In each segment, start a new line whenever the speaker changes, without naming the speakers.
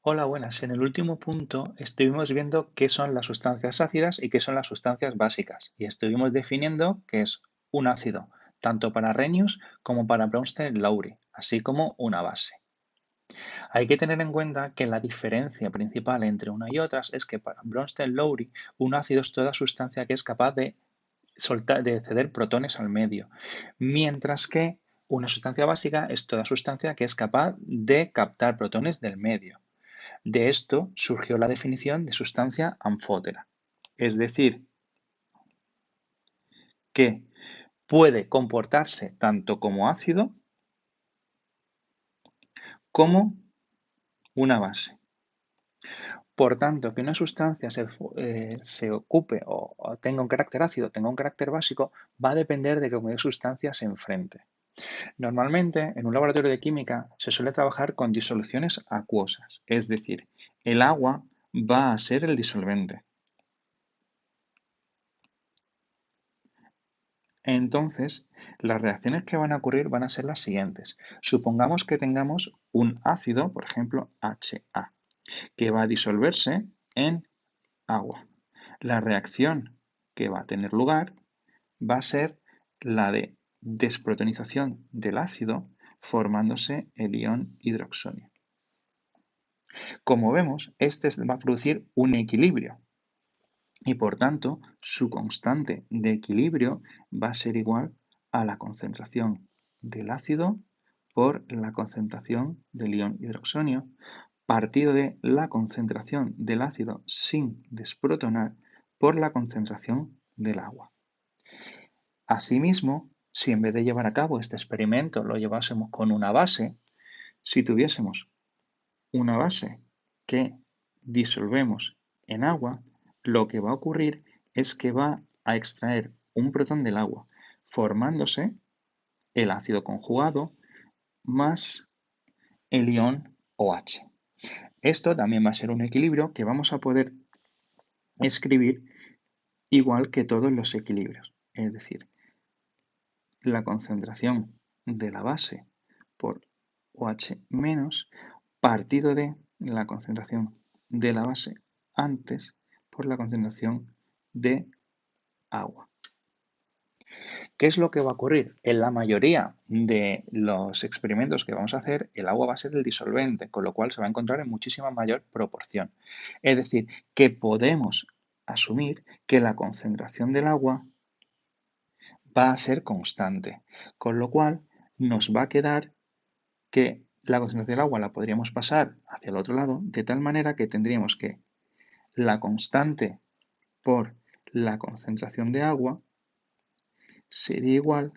Hola, buenas. En el último punto estuvimos viendo qué son las sustancias ácidas y qué son las sustancias básicas. Y estuvimos definiendo qué es un ácido, tanto para Arrhenius como para Bronsted-Lowry, así como una base. Hay que tener en cuenta que la diferencia principal entre una y otras es que para Bronsted-Lowry un ácido es toda sustancia que es capaz de ceder protones al medio, mientras que una sustancia básica es toda sustancia que es capaz de captar protones del medio. De esto surgió la definición de sustancia anfótera, es decir, que puede comportarse tanto como ácido como una base. Por tanto, que una sustancia se ocupe o tenga un carácter ácido o tenga un carácter básico va a depender de con qué sustancia se enfrente. Normalmente, en un laboratorio de química se suele trabajar con disoluciones acuosas, es decir, el agua va a ser el disolvente. Entonces, las reacciones que van a ocurrir van a ser las siguientes. Supongamos que tengamos un ácido, por ejemplo, HA, que va a disolverse en agua. La reacción que va a tener lugar va a ser la de desprotonización del ácido formándose el ion hidroxonio. Como vemos, este va a producir un equilibrio y por tanto su constante de equilibrio va a ser igual a la concentración del ácido por la concentración del ion hidroxonio partido de la concentración del ácido sin desprotonar por la concentración del agua. Asimismo, si en vez de llevar a cabo este experimento lo llevásemos con una base, si tuviésemos una base que disolvemos en agua, lo que va a ocurrir es que va a extraer un protón del agua, formándose el ácido conjugado más el ion OH. Esto también va a ser un equilibrio que vamos a poder escribir igual que todos los equilibrios, es decir, la concentración de la base por OH menos partido de la concentración de la base antes por la concentración de agua. ¿Qué es lo que va a ocurrir? En la mayoría de los experimentos que vamos a hacer, el agua va a ser el disolvente, con lo cual se va a encontrar en muchísima mayor proporción. Es decir, que podemos asumir que la concentración del agua va a ser constante, con lo cual nos va a quedar que la concentración del agua la podríamos pasar hacia el otro lado, de tal manera que tendríamos que la constante por la concentración de agua sería igual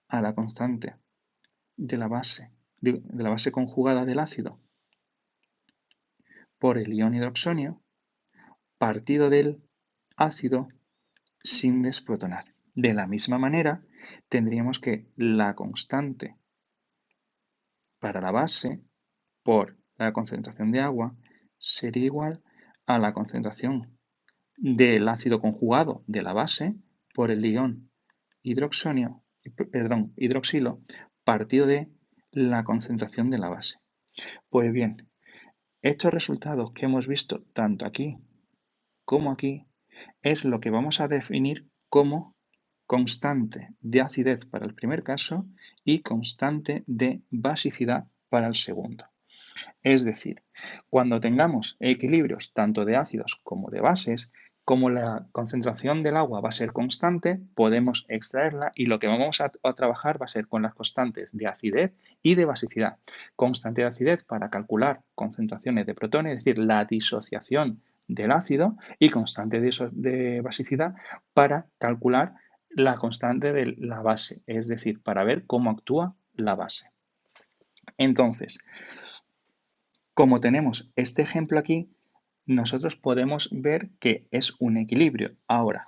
a la constante de la base conjugada del ácido por el ion hidroxonio partido del ácido sin desprotonar. De la misma manera, tendríamos que la constante para la base por la concentración de agua sería igual a la concentración del ácido conjugado de la base por el ion hidroxilo partido de la concentración de la base. Pues bien, estos resultados que hemos visto tanto aquí como aquí es lo que vamos a definir como constante de acidez para el primer caso y constante de basicidad para el segundo. Es decir, cuando tengamos equilibrios tanto de ácidos como de bases, como la concentración del agua va a ser constante, podemos extraerla y lo que vamos a trabajar va a ser con las constantes de acidez y de basicidad. Constante de acidez para calcular concentraciones de protones, es decir, la disociación del ácido, y constante de basicidad para calcular la constante de la base, es decir, para ver cómo actúa la base. Entonces, como tenemos este ejemplo aquí, nosotros podemos ver que es un equilibrio. Ahora,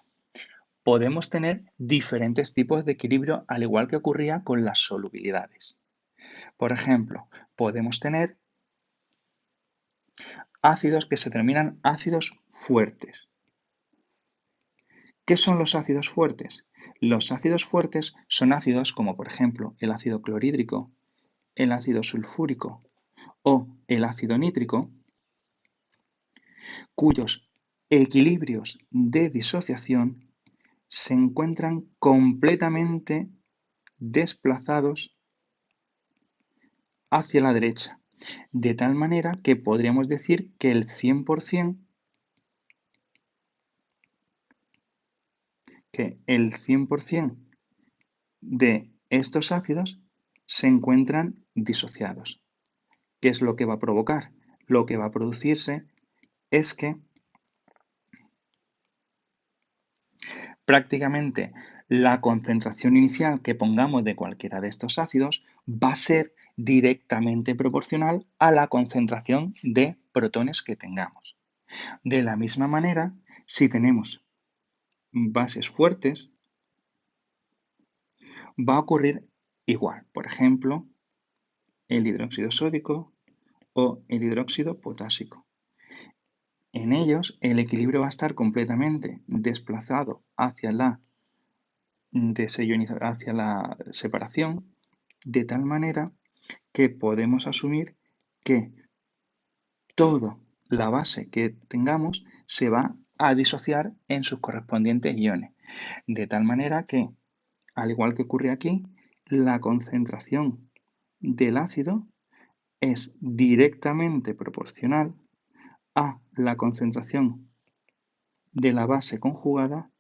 podemos tener diferentes tipos de equilibrio al igual que ocurría con las solubilidades. Por ejemplo, podemos tener ácidos que se denominan ácidos fuertes. ¿Qué son los ácidos fuertes? Los ácidos fuertes son ácidos como por ejemplo el ácido clorhídrico, el ácido sulfúrico o el ácido nítrico, cuyos equilibrios de disociación se encuentran completamente desplazados hacia la derecha, de tal manera que podríamos decir que el 100% de estos ácidos se encuentran disociados. ¿Qué es lo que va a provocar? Lo que va a producirse es que prácticamente la concentración inicial que pongamos de cualquiera de estos ácidos va a ser directamente proporcional a la concentración de protones que tengamos. De la misma manera, si tenemos bases fuertes, va a ocurrir igual. Por ejemplo, el hidróxido sódico o el hidróxido potásico. En ellos, el equilibrio va a estar completamente desplazado hacia la hacia la separación, de tal manera que podemos asumir que toda la base que tengamos se va a disociar en sus correspondientes iones. De tal manera que, al igual que ocurre aquí, la concentración del ácido es directamente proporcional a la concentración de la base conjugada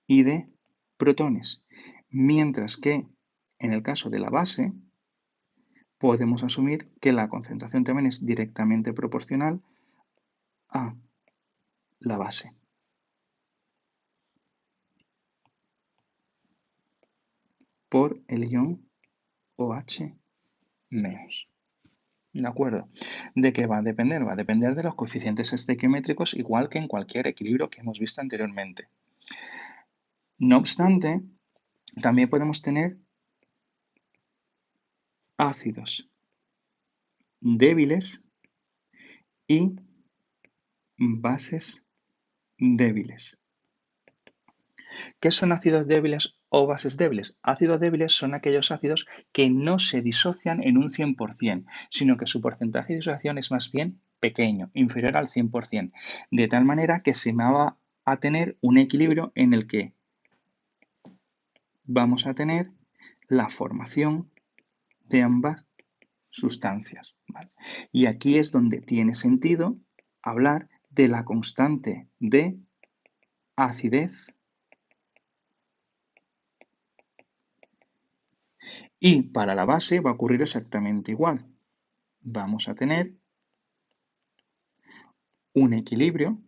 y de protones, mientras que en el caso de la base podemos asumir que la concentración también es directamente proporcional a la base. Por el ion OH-. ¿De acuerdo? ¿De qué va a depender? Va a depender de los coeficientes estequiométricos, igual que en cualquier equilibrio que hemos visto anteriormente. No obstante, también podemos tener ácidos débiles y bases débiles. ¿Qué son ácidos débiles o bases débiles? Ácidos débiles son aquellos ácidos que no se disocian en un 100%, sino que su porcentaje de disociación es más bien pequeño, inferior al 100%, de tal manera que se va a tener un equilibrio en el que vamos a tener la formación de ambas sustancias, ¿vale? Y aquí es donde tiene sentido hablar de la constante de acidez. Y para la base va a ocurrir exactamente igual. Vamos a tener un equilibrio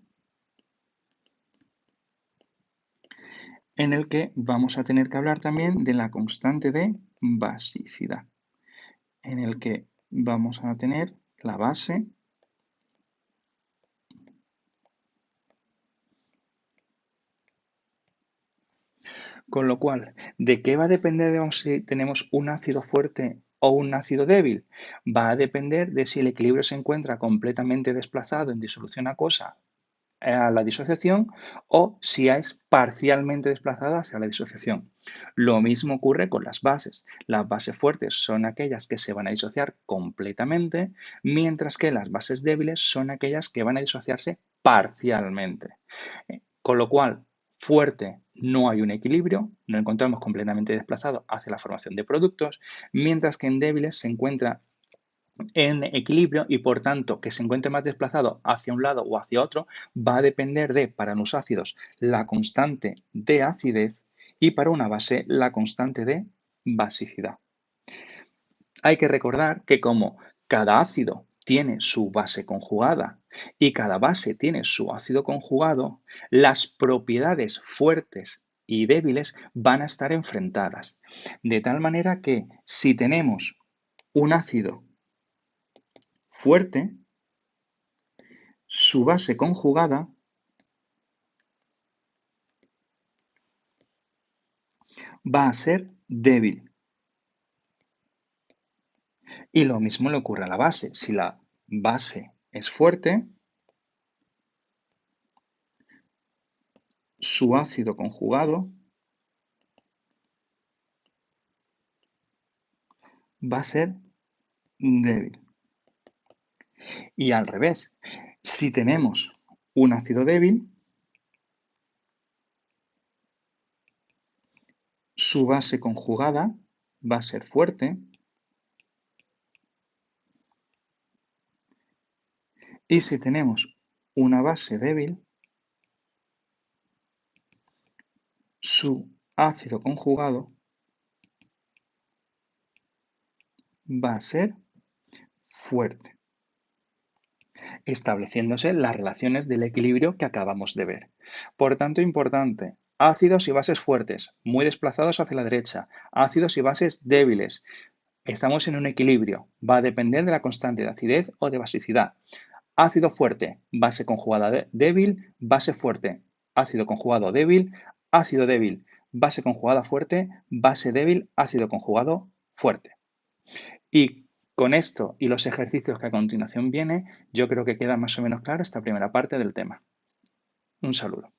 en el que vamos a tener que hablar también de la constante de basicidad, en el que vamos a tener la base con lo cual, ¿de qué va a depender si tenemos un ácido fuerte o un ácido débil? Va a depender de si el equilibrio se encuentra completamente desplazado en disolución acuosa a la disociación o si es parcialmente desplazado hacia la disociación. Lo mismo ocurre con las bases. Las bases fuertes son aquellas que se van a disociar completamente, mientras que las bases débiles son aquellas que van a disociarse parcialmente. Con lo cual, fuerte no hay un equilibrio, no encontramos completamente desplazado hacia la formación de productos, mientras que en débiles se encuentra en equilibrio y por tanto que se encuentre más desplazado hacia un lado o hacia otro va a depender de, para los ácidos, la constante de acidez y para una base la constante de basicidad. Hay que recordar que como cada ácido tiene su base conjugada y cada base tiene su ácido conjugado, las propiedades fuertes y débiles van a estar enfrentadas. De tal manera que si tenemos un ácido fuerte, su base conjugada va a ser débil. Y lo mismo le ocurre a la base. Si la base es fuerte, su ácido conjugado va a ser débil. Y al revés, si tenemos un ácido débil, su base conjugada va a ser fuerte y si tenemos una base débil, su ácido conjugado va a ser fuerte, estableciéndose las relaciones del equilibrio que acabamos de ver. Por tanto, importante, ácidos y bases fuertes, muy desplazados hacia la derecha, ácidos y bases débiles. Estamos en un equilibrio, va a depender de la constante de acidez o de basicidad. Ácido fuerte, base conjugada débil, base fuerte, ácido conjugado débil, ácido débil, base conjugada fuerte, base débil, ácido conjugado fuerte. Y con esto y los ejercicios que a continuación viene, yo creo que queda más o menos claro esta primera parte del tema. Un saludo.